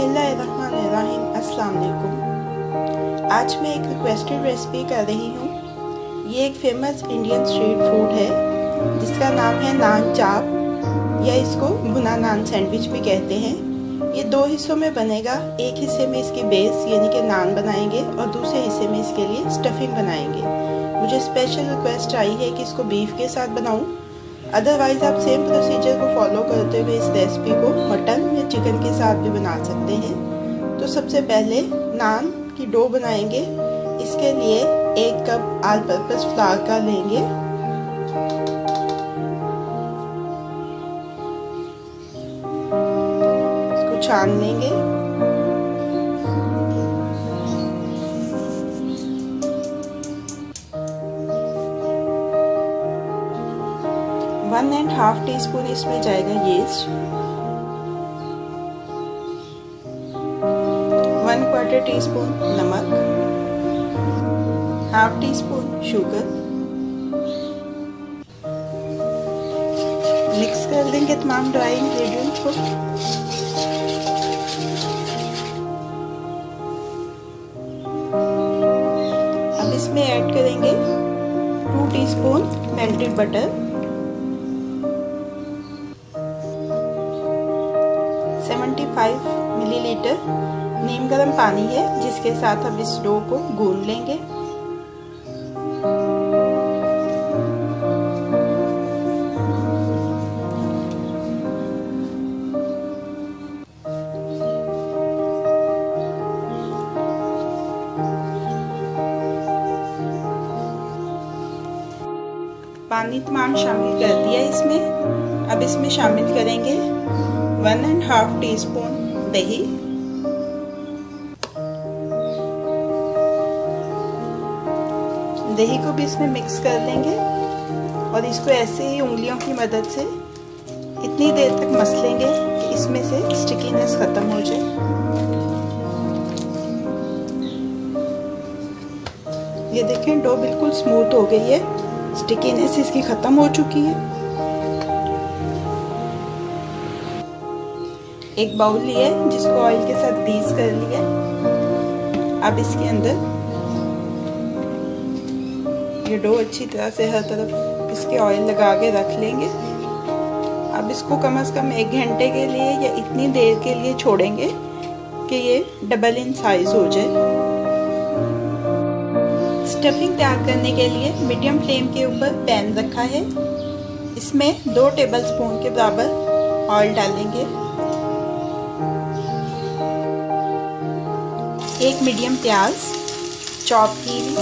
बिस्मिल्लाहिर्रहमानिर्रहीम। अस्सलाम वालेकुम। आज मैं एक रिक्वेस्टेड रेसिपी कर रही हूँ। ये एक फेमस इंडियन स्ट्रीट फूड है जिसका नाम है नान चाप या इसको भुना नान सैंडविच भी कहते हैं। ये दो हिस्सों में बनेगा। एक हिस्से में इसकी बेस यानी कि नान बनाएंगे और दूसरे हिस्से में इसके लिए स्टफिंग बनाएंगे। मुझे स्पेशल रिक्वेस्ट आई है कि इसको बीफ के साथ बनाऊँ, अदरवाइज़ आप सेम प्रोसीजर को फॉलो करते हुए इस रेसिपी को मटन या चिकन के साथ भी बना सकते हैं। तो सबसे पहले नान की डो बनाएंगे। इसके लिए 1 कप ऑल पर्पस फ्लावर का लेंगे। इसको छान लेंगे। 1½ टीस्पून इसमें जाएगा यीस्ट, 1/4 टीस्पून नमक, ½ टीस्पून शुगर। मिक्स कर देंगे तमाम ड्राई इंग्रेडिएंट्स को। अब इसमें ऐड करेंगे 2 टीस्पून मेल्टेड बटर, 75 मिलीलीटर नीम गर्म पानी है जिसके साथ अब इस डो को गूंद लेंगे। पानी तमाम शामिल कर दिया इसमें। अब इसमें शामिल करेंगे 1½ टीस्पून दही, दही को भी इसमें मिक्स कर लेंगे और इसको ऐसे ही उंगलियों की मदद से इतनी देर तक मसलेंगे कि इसमें से स्टिकीनेस खत्म हो जाए। ये देखें डो बिल्कुल स्मूथ हो गई है, स्टिकीनेस इसकी खत्म हो चुकी है। एक बाउल लिया जिसको ऑयल के साथ ग्रीस कर लिया। अब इसके अंदर ये डो अच्छी तरह से हर तरफ इसके ऑयल लगा के रख लेंगे। अब इसको कम से कम 1 घंटे के लिए या इतनी देर के लिए छोड़ेंगे कि ये डबल इन साइज हो जाए। स्टफिंग तैयार करने के लिए मीडियम फ्लेम के ऊपर पैन रखा है। इसमें 2 टेबलस्पून के बराबर ऑयल डालेंगे। 1 मीडियम प्याज चॉप की हुई,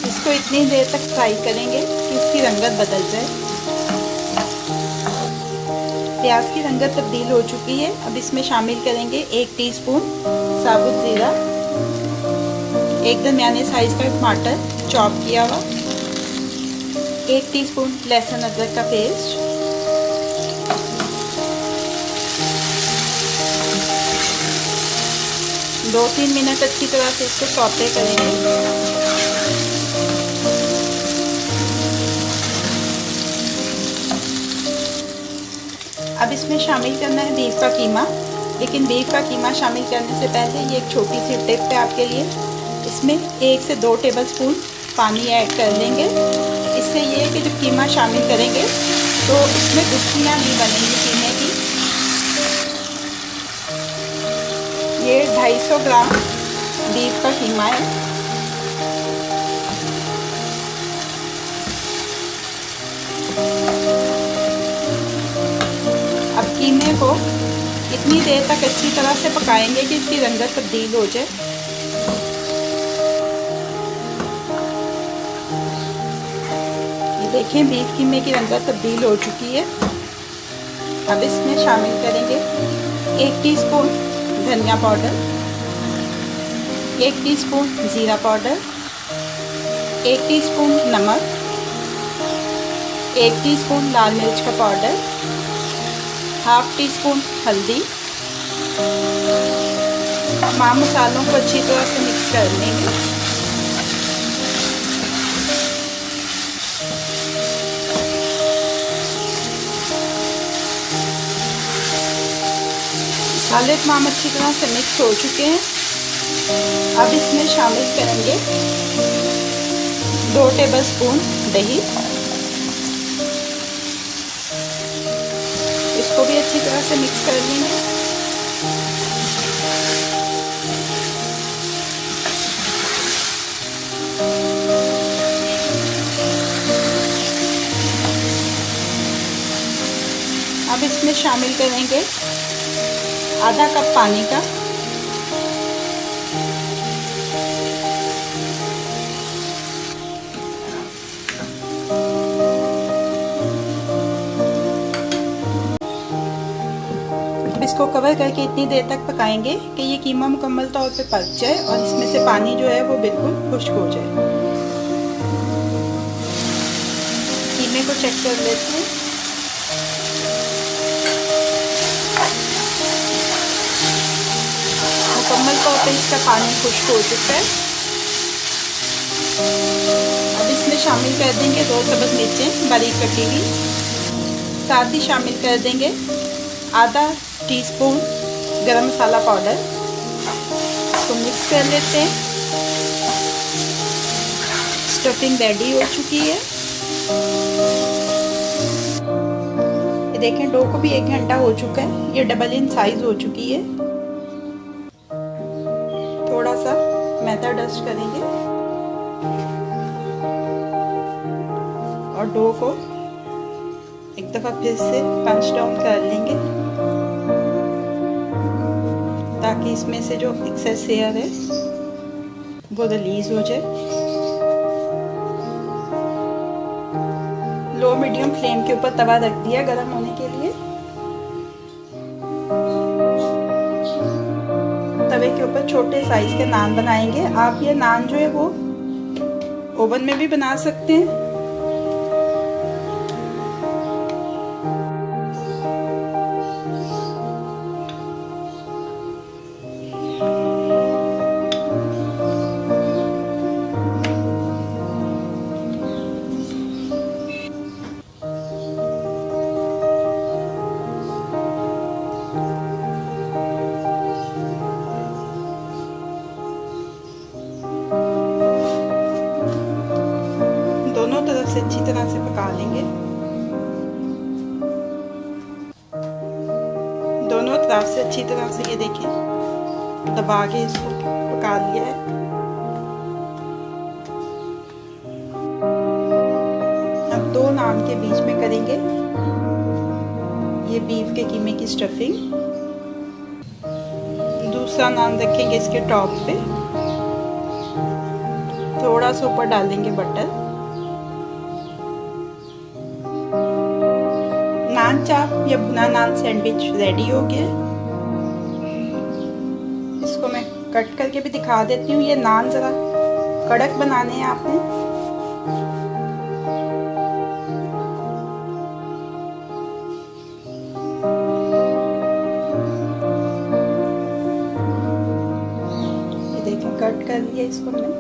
इसको इतनी देर तक फ्राई करेंगे कि इसकी रंगत बदल जाए। प्याज की रंगत तब्दील हो चुकी है। अब इसमें शामिल करेंगे 1 टीस्पून साबुत जीरा, 1 दरमियाने साइज का टमाटर चॉप किया हुआ, 1 टीस्पून लहसुन अदरक का पेस्ट, 2-3 मिनट अच्छी तरह से इसको सौते करेंगे। अब इसमें शामिल करना है बीफ का कीमा, लेकिन बीफ का कीमा शामिल करने से पहले ये एक छोटी सी टिप है आपके लिए। इसमें 1 से 2 टेबलस्पून पानी ऐड कर लेंगे। इससे ये है कि जब कीमा शामिल करेंगे तो इसमें गुठलियाँ नहीं बनेंगी कीमे की। ये 250 ग्राम बीफ का कीमा है। अब कीमे को इतनी देर तक अच्छी तरह से पकाएंगे कि इसकी रंगत तब्दील हो जाए। ये देखें बीफ कीमे की रंगत तब्दील हो चुकी है। अब इसमें शामिल करेंगे 1 टीस्पून धनिया पाउडर, 1 टीस्पून जीरा पाउडर, 1 टीस्पून नमक, 1 टीस्पून लाल मिर्च का पाउडर, ½ टीस्पून हल्दी। तमाम मसालों को अच्छी तरह से मिक्स कर लेंगे। मसाले तमाम अच्छी तरह से मिक्स हो चुके हैं। अब इसमें शामिल करेंगे 2 टेबलस्पून दही। इसको भी अच्छी तरह से मिक्स कर लेंगे। अब इसमें शामिल करेंगे आधा कप पानी का। अब इसको कवर करके इतनी देर तक पकाएंगे कि ये कीमा मुकम्मल तौर पे पक जाए और इसमें से पानी जो है वो बिल्कुल खुश्क हो जाए। कीमे को चेक कर लेते हैं। मुकम्मल तौर पे इसका पानी खुश्क हो चुका है। अब इसमें शामिल कर देंगे 2 सब्ज़ मिर्चें बारीक कटी हुई। साथ ही शामिल कर देंगे आधा टीस्पून गरम मसाला पाउडर। इसको मिक्स कर लेते हैं। स्टफिंग रेडी हो चुकी है। ये देखें, डो को भी 1 घंटा हो चुका है। ये डबल इन साइज हो चुकी है। थोड़ा सा मैदा डस्ट करेंगे और डो को एक दफ़ा फिर से पंच डाउन कर लेंगे ताकि इसमें से जो एक्सेस एयर है वो रिलीज हो जाए। लो मीडियम फ्लेम के ऊपर तवा रख दिया गर्म होने के लिए। तवे के ऊपर छोटे साइज के नान बनाएंगे। आप ये नान जो है वो ओवन में भी बना सकते हैं। दोनों तरफ से अच्छी तरह से पका लेंगे। दोनों तरफ से अच्छी तरह से ये देखें दबा के इसको पका लिया है। अब 2 नान के बीच में करेंगे ये बीफ के कीमे की स्टफिंग। दूसरा नान रखेंगे इसके टॉप पे। थोड़ा सा ऊपर डाल देंगे बटर। नान चाप या भुना नान सैंडविच रेडी हो गया। इसको मैं कट करके भी दिखा देती हूँ। ये नान ज़रा कड़क बनाने हैं आपने। ये देखें कट कर लिया इसको मैंने।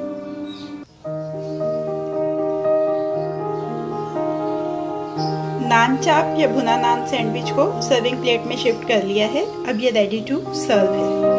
नान चाप या भुना नान सैंडविच को सर्विंग प्लेट में शिफ्ट कर लिया है। अब ये रेडी टू सर्व है।